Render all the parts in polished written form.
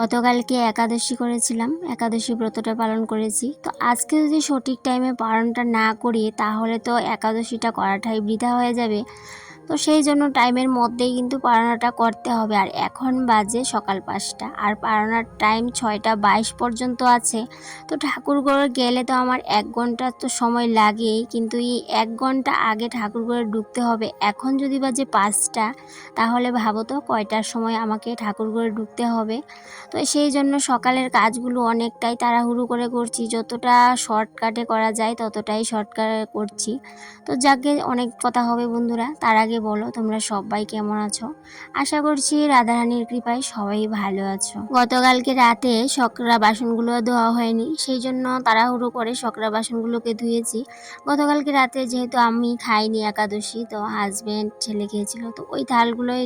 গতকালকে একাদশী করেছিলাম, একাদশী ব্রতটা পালন করেছি। তো আজকে যদি সঠিক টাইমে পালনটা না করি তাহলে তো একাদশীটা করাটাই বৃথা হয়ে যাবে। তো সেই জন্য টাইমের মধ্যেই কিন্তু পালনটা করতে হবে। আর এখন বাজে সকাল 5টা, আর পালনার টাইম 6টা 22 পর্যন্ত আছে। তো ঠাকুরঘরে গেলে তো আমার 1 ঘন্টা তো সময় লাগেই, কিন্তু এই 1 ঘন্টা আগে ঠাকুরঘরে ঢুকতে হবে। এখন যদি বাজে 5টা, তাহলে ভাবো তো কয়টার সময় আমাকে ঠাকুরঘরে ঢুকতে হবে। তো সেই জন্য সকালের কাজগুলো অনেকটাই তাড়াহুড়ো করে করছি, যতটা শর্টকাটে করা যায় ততটাই শর্টকাটে করছি। তো যাকে অনেক কথা হবে বন্ধুরা, তার আগে বলো তোমরা সবাই কেমন আছো। আশা করছি রাধারানীর কৃপায় সবাই ভালো আছো। গতকালকে রাতে শকরা বাসনগুলো ধোয়া হয়নি, সেই জন্য তাড়াহুড়ো করে শকরা বাসনগুলোকে ধুয়েছি। গতকালকে রাতে যেহেতু আমি খাইনি একাদশী, তো হাজব্যান্ড ছেলে খেয়েছিল, তো ওই থালগুলোই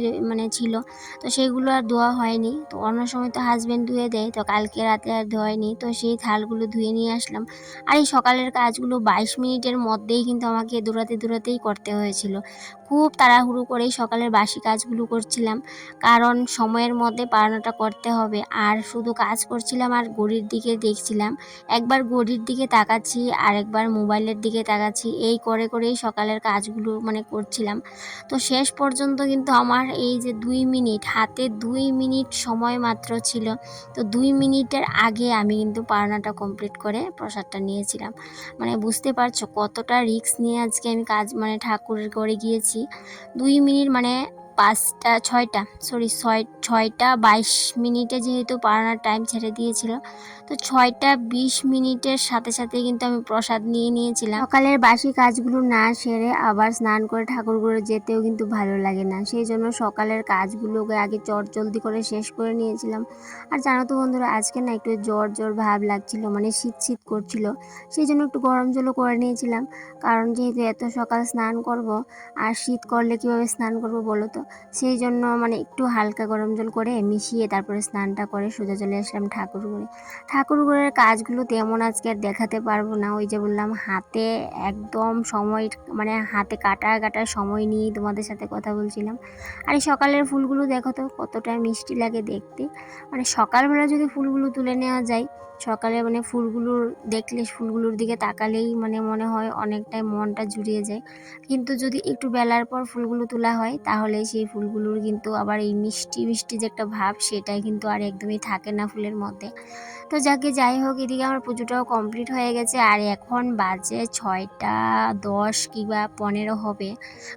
ছিল, তো সেগুলো আর ধোয়া হয়নি। তো অন্য সময় তো হাজব্যান্ড ধুয়ে দেয়, তো কালকে রাতে আর ধোয়নি, তো সেই থালগুলো ধুয়ে নিয়ে আসলাম। আর এই সকালের কাজগুলো 22 মিনিটের মধ্যেই কিন্তু আমাকে দৌড়াতেই করতে হয়েছিল। খুব তাড়াহুড়ো করেই সকালের বাসি কাজগুলো করছিলাম, কারণ সময়ের মধ্যে পালনটা করতে হবে। আর শুধু কাজ করছিলাম আর ঘড়ির দিকে দেখছিলাম, একবার ঘড়ির দিকে তাকাচ্ছি আর একবার মোবাইলের দিকে তাকাচ্ছি, এই করেই সকালের কাজগুলো করছিলাম। তো শেষ পর্যন্ত কিন্তু আমার এই যে 2 মিনিট, হাতে 2 মিনিট সময় মাত্র ছিল। তো 2 মিনিটের আগে আমি কিন্তু পালনাটা কমপ্লিট করে প্রসাদটা নিয়েছিলাম। বুঝতে পারছো কতটা রিস্ক নিয়ে আজকে আমি কাজ ঠাকুরের ঘরে গিয়েছি। 2 মিনিট 6টা 22 মিনিটে যেহেতু পালনার টাইম ছেড়ে দিয়েছিল, তো 6টা 20 মিনিটের সাথে সাথে কিন্তু আমি প্রসাদ নিয়ে নিয়েছিলাম। সকালের বাসি কাজগুলো না সেরে আবার স্নান করে ঠাকুর ঘরে যেতেও কিন্তু ভালো লাগে না, সেই জন্য সকালের কাজগুলোকে আগে জলদি করে শেষ করে নিয়েছিলাম। আর জানো তো বন্ধুরা, আজকে না একটু জ্বর ভাব লাগছিল, শীত করছিল, সেই জন্য একটু গরম জলও করে নিয়েছিলাম। কারণ যেহেতু এত সকাল স্নান করব, আর শীত করলে কীভাবে স্নান করব বলো তো, সেই জন্য একটু হালকা গরম জল করে মিশিয়ে তারপরে স্নানটা করে সোজা চলে আসলাম ঠাকুরঘরের কাজগুলো তেমন আজকে আর দেখাতে পারবো না। ওই যে বললাম, হাতে একদম সময় হাতে কাটা সময় নিয়েই তোমাদের সাথে কথা বলছিলাম। আর এই সকালের ফুলগুলো দেখো তো কতটা মিষ্টি লাগে দেখতে। সকালবেলা যদি ফুলগুলো তুলে নেওয়া যায়, সকালে ফুলগুলোর দেখলে, ফুলগুলোর দিকে তাকালেই মনে হয় অনেকটাই মনটা জুড়িয়ে যায়। কিন্তু যদি একটু বেলার পর ফুলগুলো তোলা হয়, তাহলে সেই ফুলগুলোর কিন্তু আবার এই মিষ্টি যে একটা ভাব, সেটাই কিন্তু আর একদমই থাকে না ফুলের মধ্যে। তো যাই হোক, এদিকে আমার পুজোটাও কমপ্লিট হয়ে গেছে। আর এখন বাজে 6টা 10 কিংবা 15 হবে,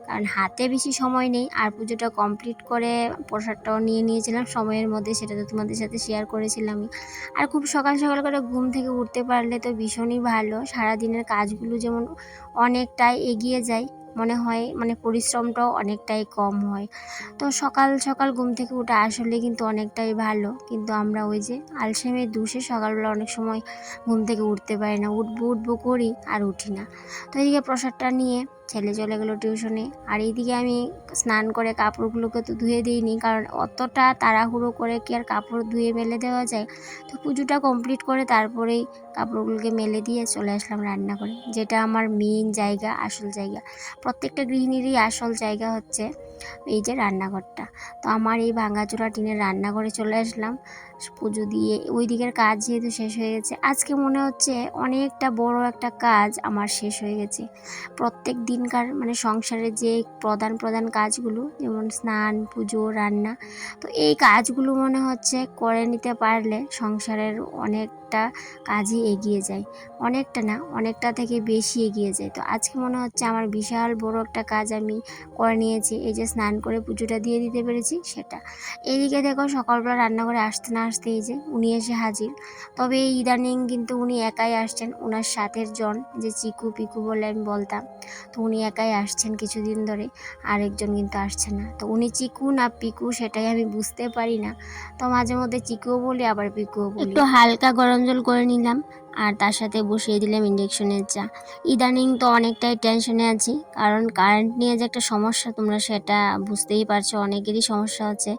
কারণ হাতে বেশি সময় নেই। আর পুজোটা কমপ্লিট করে প্রসাদটাও নিয়ে নিয়েছিলাম সময়ের মধ্যে, সেটা তো তোমাদের সাথে শেয়ার করেছিলামই। আর খুব সকাল করে ঘুম থেকে উঠতে পারলে তো ভীষণই ভালো, সারাদিনের কাজগুলো যেমন অনেকটাই এগিয়ে যায়, মনে হয় পরিশ্রমটাও অনেকটাই কম হয়। তো সকাল ঘুম থেকে উঠে আসলে কিন্তু অনেকটাই ভালো, কিন্তু আমরা ওই যে আলসেমির দোষে সকালবেলা অনেক সময় ঘুম থেকে উঠতে পারি না, উঠবো করি আর উঠি না। তো এদিকে প্রসাদটা নিয়ে ছেলে চলে গেলো টিউশনে, আর এইদিকে আমি স্নান করে কাপড়গুলোকে তো ধুয়ে দিইনি, কারণ অতটা তাড়াহুড়ো করে কি আর কাপড় ধুয়ে মেলে দেওয়া যায়। তো পুজোটা কমপ্লিট করে তারপরেই কাপড়গুলোকে মেলে দিয়ে চলে আসলাম রান্না করে, যেটা আমার মেইন জায়গা, আসল জায়গা। প্রত্যেকটা গৃহিণীরই আসল জায়গা হচ্ছে এই যে রান্নাঘরটা। তো আমার এই ভাঙাচোরা টিনের রান্নাঘরে চলে আসলাম পুজো দিয়ে। ওই দিকের কাজ যেহেতু শেষ হয়ে গেছে, আজকে মনে হচ্ছে অনেকটা বড় একটা কাজ আমার শেষ হয়ে গেছে। প্রত্যেক দিনকার সংসারের যে প্রধান কাজগুলো, যেমন স্নান, পুজো, রান্না, তো এই কাজগুলো মনে হচ্ছে করে নিতে পারলে সংসারের অনেকটা কাজই এগিয়ে যায়। অনেকটা না, অনেকটা থেকে বেশি এগিয়ে যায়। তো আজকে মনে হচ্ছে আমার বিশাল বড় একটা কাজ আমি করে নিয়েছি, এই যে স্নান করে পুজোটা দিয়ে দিতে পেরেছি সেটা। এইদিকে দেখো, সকালবেলা রান্না করে আসতে না আসতে এই যে উনি এসে হাজির। তবে এই ইদানিং কিন্তু উনি একাই আসছেন, ওনার সাথের জন যে চিকু পিকু বলে আমি বলতাম, তো উনি একাই আসছেন কিছুদিন ধরে, আরেকজন কিন্তু আসছে না। তো উনি চিকু না পিকু সেটাই আমি বুঝতে পারি না, তো মাঝে মধ্যে চিকুও বলি আবার পিকুও বলি। একটু হালকা গরম জল করে নিলাম, আর তার সাথে বসিয়ে দিলাম ইন্ডাকশনের চা। ইদানিং তো অনেকটাই টেনশনে আছি, কারণ কারেন্ট নিয়ে যে একটা সমস্যা তোমরা সেটা বুঝতেই পারছো, অনেকেরই সমস্যা হচ্ছে।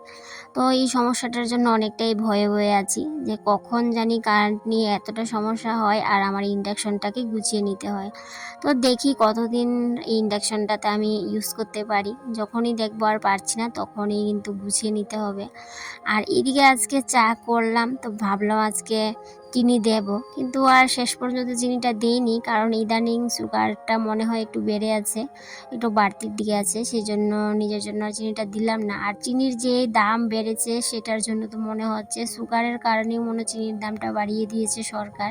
তো এই সমস্যাটার জন্য অনেকটাই ভয়ে ভয়ে আছি যে কখন জানি কারেন্ট নিয়ে এতটা সমস্যা হয় আর আমার ইন্ডাকশনটাকে গুছিয়ে নিতে হয়। তো দেখি কতদিন এই ইন্ডাকশনটাতে আমি ইউজ করতে পারি। যখনই দেখবো আর পারছি না তখনই কিন্তু গুছিয়ে নিতে হবে। আর এদিকে আজকে চা করলাম, তো ভাবলাম আজকে চিনি দেব, কিন্তু আর শেষ পর্যন্ত চিনিটা দিইনি, কারণ ইদানিং সুগারটা মনে হয় একটু বেড়ে আছে, একটু বাড়তির দিকে আছে, সেই জন্য নিজের জন্য আর চিনিটা দিলাম না। আর চিনির যে দাম বেড়েছে সেটার জন্য তো মনে হচ্ছে সুগারের কারণেই মনে হয় চিনির দামটা বাড়িয়ে দিয়েছে সরকার।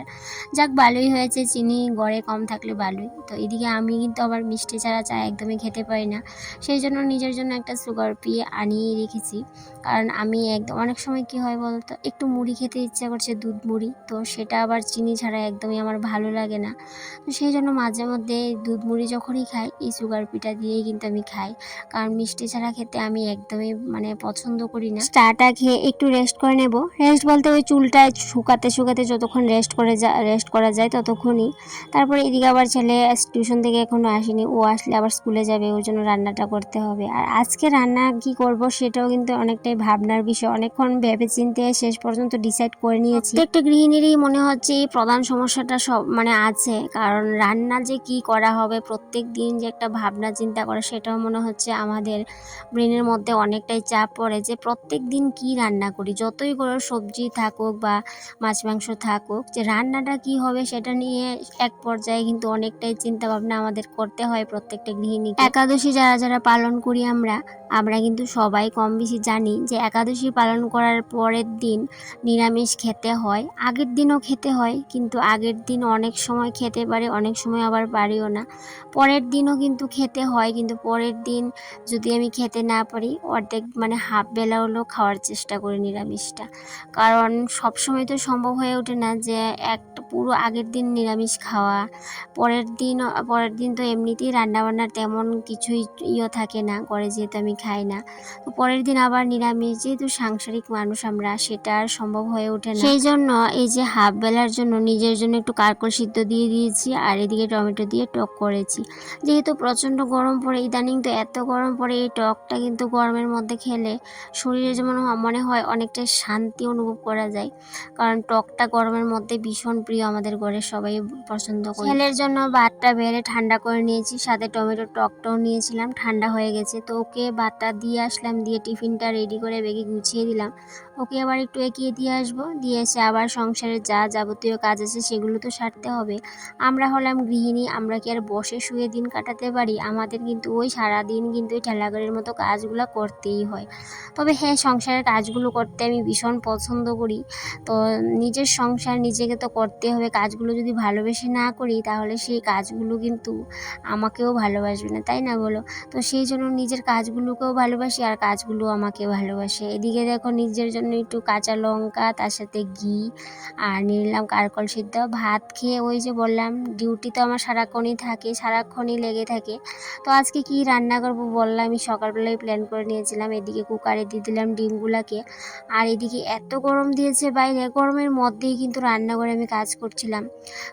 যাক, ভালোই হয়েছে, চিনি গড়ে কম থাকলে ভালোই। তো এদিকে আমি কিন্তু আবার মিষ্টি ছাড়া চা একদমই খেতে পারি না, সেই জন্য নিজের জন্য একটা সুগার পিয়ে আনিয়ে রেখেছি। কারণ আমি একদম অনেক সময় কি হয় বলতো, একটু মুড়ি খেতে ইচ্ছা করছে, দুধ মুড়ি, তো সেটা আবার চিনি ছাড়া একদমই আমার ভালো লাগে না। তো সেই জন্য মাঝে মধ্যে দুধ মুড়ি যখনই খাই এই সুগার পিটা দিয়েই কিন্তু আমি খাই, কারণ মিষ্টি ছাড়া খেতে আমি একদমই পছন্দ করি না। চাটা খেয়ে একটু রেস্ট করে নেব, রেস্ট বলতে ওই চুলটা শুকাতে শুকাতে যতক্ষণ রেস্ট করা যায় ততক্ষণই। তারপরে এদিকে আবার ছেলে টিউশন থেকে এখনো আসেনি, ও আসলে আবার স্কুলে যাবে, ওর জন্য রান্নাটা করতে হবে। আর আজকে রান্না কি করব সেটাও কিন্তু অনেকটাই ভাবনার বিষয়, অনেকক্ষণ ভেবে চিন্তে শেষ পর্যন্ত ডিসাইড করে নিয়েছি। প্রত্যেকটা গৃহিণীরই মনে হচ্ছে এই প্রধান সমস্যাটা সব আছে, কারণ রান্না যে কি করা হবে প্রত্যেক দিন যে একটা ভাবনা চিন্তা করা, সেটাও মনে হচ্ছে আমাদের ব্রেনের মধ্যে অনেকটাই চাপ পড়ে যে প্রত্যেক দিন কি রান্না করি, যতই করে সবজি থাকুক বা মাছ মাংস থাকুক, যে রান্নাটা কি হবে সেটা নিয়ে এক পর্যায়ে কিন্তু অনেকটাই চিন্তা ভাবনা আমাদের করতে হয় প্রত্যেকটা গৃহিণীকে। একাদশী যারা যারা পালন করি আমরা কিন্তু সবাই কম বেশি জানি যে একাদশী পালন করার পরের দিন নিরামিষ খেতে হয়। আগের দিনও খেতে হয়, কিন্তু আগের দিন অনেক সময় খেতে পারে, অনেক সময় আবার পারিও না। পরের দিনও কিন্তু খেতে হয়, কিন্তু পরের দিন যদি আমি খেতে না পারি অর্ধেক হাফ বেলা হলেও খাওয়ার চেষ্টা করি নিরামিষটা, কারণ সব সময় তো সম্ভব হয়ে ওঠে না যে একটা পুরো আগের দিন নিরামিষ খাওয়া। পরের দিন তো এমনিতেই রান্নাবান্নার তেমন কিছুই থাকে না করে, যেহেতু আমি খাই না। তো পরের দিন আবার নিরামিষ, যেহেতু সাংসারিক মানুষ আমরা, সেটা আর সম্ভব হয়ে ওঠে না। সেই জন্য এই যে হাফ বেলার জন্য নিজের জন্য একটু কারকল সিদ্ধ দিয়ে দিয়েছি, আর এদিকে টমেটো দিয়ে টক করেছি। যেহেতু প্রচণ্ড গরম পড়ে ইদানিং, তো এত গরম পড়ে এই টকটা কিন্তু গরমের মধ্যে খেলে শরীরে যেমন মনে হয় অনেকটা শান্তি অনুভব করা যায়, কারণ টকটা গরমের মধ্যে ভীষণ প্রিয়, আমাদের ঘরের সবাই পছন্দ করে। ছেলের জন্য ভাতটা বেড়ে ঠান্ডা করে নিয়েছি, সাথে টমেটো টকটাও নিয়েছিলাম, ঠান্ডা হয়ে গেছে। তো ওকে ভাতটা দিয়ে আসলাম, দিয়ে টিফিনটা রেডি করে ব্যাগে গুছিয়ে দিলাম। ওকে আবার একটু এগিয়ে দিয়ে আসবো, দিয়ে এসে আবার সংসারের যা যাবতীয় কাজ আছে সেগুলো তো সারতে হবে। আমরা হলাম গৃহিণী, আমরা কি আর বসে শুয়ে দিন কাটাতে পারি? আমাদের কিন্তু ওই সারাদিন কিন্তু ওই ঠেলাগাড়ির মতো কাজগুলো করতেই হয়। তবে হ্যাঁ, সংসারের কাজগুলো করতে আমি ভীষণ পছন্দ করি। তো নিজের সংসার নিজেকে তো করতে হবে, কাজগুলো যদি ভালোবেসে না করি তাহলে সেই কাজগুলো কিন্তু আমাকেও ভালোবাসবে না, তাই না বলো? তো সেই জন্য নিজের কাজগুলোকেও ভালোবাসি আর কাজগুলো আমাকে ভালোবাসে। এদিকে দেখো নিজের জন্য একটু কাঁচা লঙ্কা, তার সাথে ঘি, আর নিলাম কারকল সিদ্ধ। ভাত খেয়ে ওই যে বললাম ডিউটি তো আমার সারাক্ষণই লেগে থাকে। তো আজকে কি রান্না করব বললাম, আমি সকালবেলায় প্ল্যান করে নিয়েছিলাম। এদিকে কুকারে দিয়ে দিলাম ডিমগুলাকে, আর এদিকে এত গরম দিয়েছে বাইরে, গরমের মধ্যেই কিন্তু রান্নাঘরে আমি কাজ করছিলাম,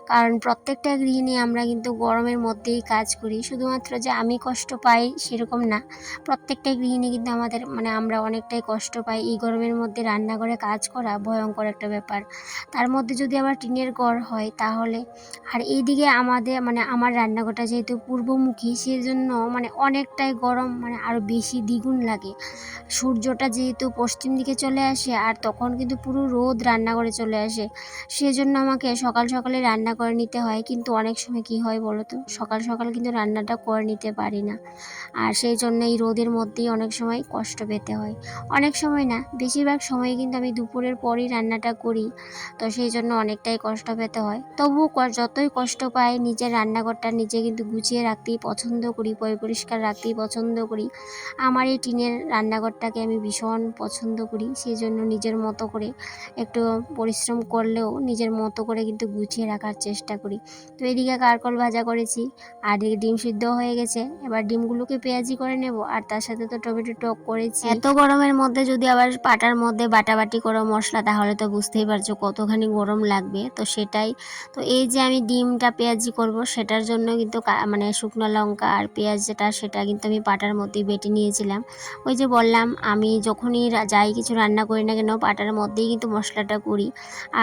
কারণ প্রত্যেকটা গৃহিণী আমরা কিন্তু গরমের মধ্যেই কাজ করি। শুধুমাত্র যে আমি কষ্ট পাই সেরকম না, প্রত্যেকটা গৃহিণী কিন্তু আমাদের আমরা অনেকটাই কষ্ট পাই। এই গরমের মধ্যে রান্নাঘরে কাজ করা ভয়ঙ্কর একটা ব্যাপার, তার মধ্যে যদি আবার টিনের ঘর হয় তাহলে। আর এইদিকে আমাদের আমার রান্নাঘরটা যেহেতু পূর্বমুখী, সেই জন্য অনেকটাই গরম, আরও বেশি দ্বিগুণ লাগে। সূর্যটা যেহেতু পশ্চিম দিকে চলে আসে, আর তখন কিন্তু পুরো রোদ রান্নাঘরে চলে আসে, সেজন্য আমাকে সকাল সকালে রান্না করে নিতে হয়। কিন্তু অনেক সময় কি হয় বলো তো, সকাল সকাল কিন্তু রান্নাটা করে নিতে পারি না, আর সেই জন্য এই রোদের মধ্যেই অনেক সময় কষ্ট পেতে হয়। অনেক সময় না, বেশিরভাগ সময় কিন্তু আমি দুপুরের পরই রান্নাটা করি, তো সেই জন্য অনেকটাই কষ্ট পেতে হয়। তবুও যতই কষ্ট পাই, নিজের রান্নাঘরটা নিজে কিন্তু গুছিয়ে রাখতেই পছন্দ করি, পরিষ্কার রাখতেই পছন্দ করি। আমার এই টিনের রান্নাঘরটাকে আমি ভীষণ পছন্দ করি, সেই জন্য নিজের মতো করে একটু পরিশ্রম করলেও নিজের মতো করে কিন্তু গুছিয়ে রাখার চেষ্টা করি। তো এদিকে কারকল ভাজা করেছি, আর এদিকে ডিম সিদ্ধ হয়ে গেছে। এবার ডিমগুলোকে পেঁয়াজি করে নেব, আর তার সাথে তো টমেটো টক করেছি। এত গরমের মধ্যে যদি আবার পাটার মধ্যে মধ্যে বাটাবাটি করো মশলা, তাহলে তো বুঝতেই পারছো কতখানি গরম লাগবে। তো সেটাই, তো এই যে আমি ডিমটা পেঁয়াজি করব সেটার জন্য কিন্তু মানে শুকনো লঙ্কা আর পেঁয়াজ সেটা কিন্তু আমি পাটার মধ্যেই বেটে নিয়েছিলাম। ওই যে বললাম আমি যখনই যাই কিছু রান্না করি না কেন পাটার মধ্যেই কিন্তু মশলাটা করি।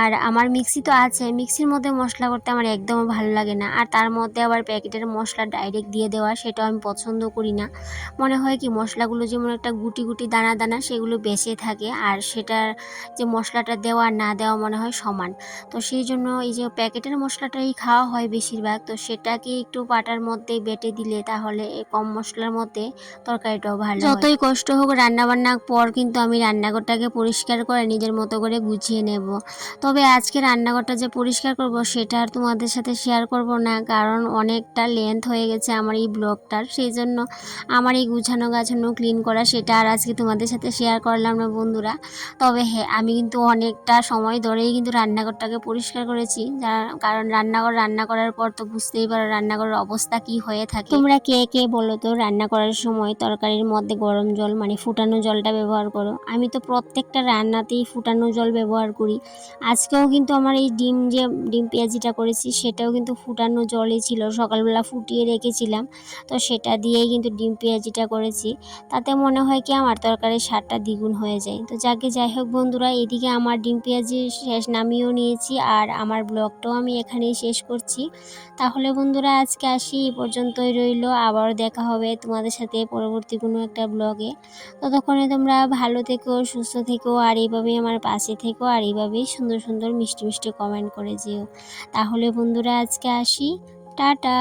আর আমার মিক্সি তো আছে, মিক্সির মধ্যে মশলা করতে আমার একদমই ভালো লাগে না। আর তার মধ্যে আবার প্যাকেটের মশলা ডাইরেক্ট দিয়ে দেওয়া, সেটাও আমি পছন্দ করি না। মনে হয় কি মশলাগুলো যেমন একটা গুটি গুটি দানা দানা সেগুলো বেঁচে থাকে, আর সেটার যে মশলাটা দেওয়া আর না দেওয়া মনে হয় সমান। তো সেই জন্য এই যে প্যাকেটের মশলাটাই খাওয়া হয় বেশিরভাগ, তো সেটাকে একটু পাটার মধ্যে বেটে দিলে তাহলে কম মশলার মধ্যে তরকারিটাও ভালো হয়। যতই কষ্ট হোক রান্নাবান্নার পর কিন্তু আমি রান্নাঘরটাকে পরিষ্কার করে নিজের মতো করে গুছিয়ে নেব। তবে আজকে রান্নাঘরটা যে পরিষ্কার করব সেটা আর তোমাদের সাথে শেয়ার করব না, কারণ অনেকটা লেন্থ হয়ে গেছে আমার এই ব্লগটার। সেই জন্য আমার এই গুছানো গাছানো ক্লিন করা সেটা আর আজকে তোমাদের সাথে শেয়ার করলাম না বন্ধুরা। তবে হ্যাঁ, আমি কিন্তু অনেকটা সময় ধরেই কিন্তু রান্নাঘরটাকে পরিষ্কার করেছি, কারণ রান্নাঘর রান্না করার পর তো বুঝতেই পারো রান্নাঘরের অবস্থা কি হয়ে থাকে। তোমরা কে কে বলো তো রান্না করার সময় তরকারির মধ্যে গরম জল মানে ফুটানো জলটা ব্যবহার করো? আমি তো প্রত্যেকটা রান্নাতেই ফুটানো জল ব্যবহার করি। আজকেও কিন্তু আমার এই ডিম পেঁয়াজিটা করেছি সেটাও কিন্তু ফুটানো জলই ছিল, সকালবেলা ফুটিয়ে রেখেছিলাম। তো সেটা দিয়েই কিন্তু ডিম পেঁয়াজিটা করেছি। তাতে মনে হয় কি আমার তরকারির স্বাদটা দ্বিগুণ হয়ে যায়। তো যাই হোক বন্ধুরা, এদিকে আমার ডিম পেঁয়াজি শেষ নামিয়েও নিয়েছি, আর আমার ব্লগটাও আমি এখানেই শেষ করছি। তাহলে বন্ধুরা আজকে আসি, এই পর্যন্তই রইলো। আবারও দেখা হবে তোমাদের সাথে পরবর্তী কোনো একটা ব্লগে। ততক্ষণে তোমরা ভালো থেকো, সুস্থ থেকো, আর এইভাবেই আমার পাশে থেকো, আর এইভাবেই সুন্দর সুন্দর মিষ্টি মিষ্টি কমেন্ট করে যেও। তাহলে বন্ধুরা আজকে আসি, টাটা।